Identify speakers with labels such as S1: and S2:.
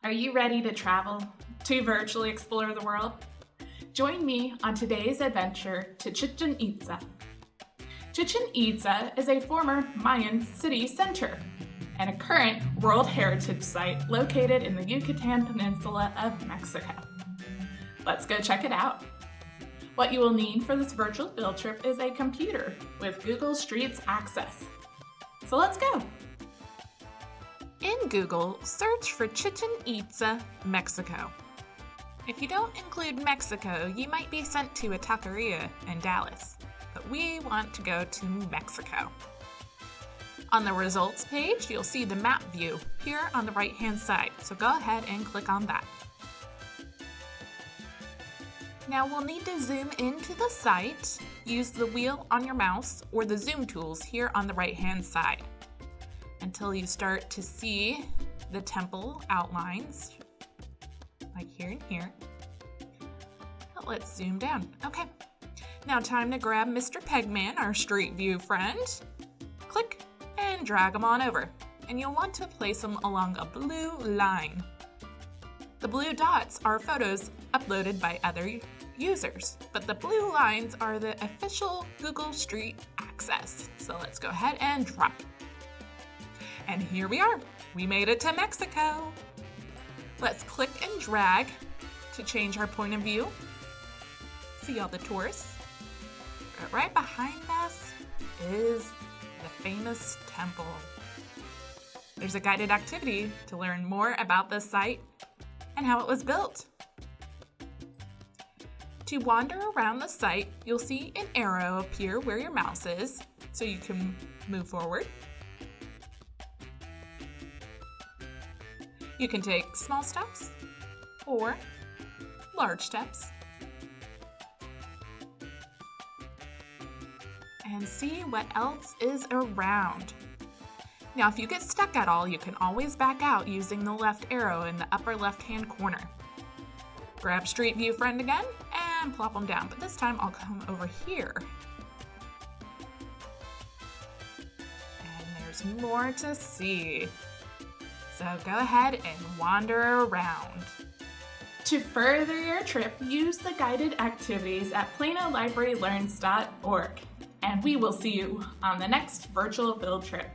S1: Are you ready to travel, to virtually explore the world? Join me on today's adventure to Chichen Itza. Chichen Itza is a former Mayan city center and a current World Heritage Site located in the Yucatan Peninsula of Mexico. Let's go check it out. What you will need for this virtual field trip is a computer with Google Streets access. So let's go. In Google, search for Chichen Itza, Mexico. If you don't include Mexico, you might be sent to a taqueria in Dallas, but we want to go to Mexico. On the results page, you'll see the map view here on the right-hand side, so go ahead and click on that. Now we'll need to zoom into the site. Use the wheel on your mouse or the zoom tools here on the right-hand side until you start to see the temple outlines, like here and here. Now let's zoom down. Okay, now time to grab Mr. Pegman, our Street View friend. Click and drag him on over, and you'll want to place him along a blue line. The blue dots are photos uploaded by other users, but the blue lines are the official Google Street access. So let's go ahead and drop. And here we are. We made it to Mexico. Let's click and drag to change our point of view. See all the tourists. But right behind us is the famous temple. There's a guided activity to learn more about this site and how it was built. To wander around the site, you'll see an arrow appear where your mouse is, so you can move forward. You can take small steps or large steps and see what else is around. Now, if you get stuck at all, you can always back out using the left arrow in the upper left-hand corner. Grab Street View Friend again and plop them down, but this time I'll come over here. And there's more to see. So go ahead and wander around. To further your trip, use the guided activities at PlanoLibraryLearns.org, and we will see you on the next virtual field trip.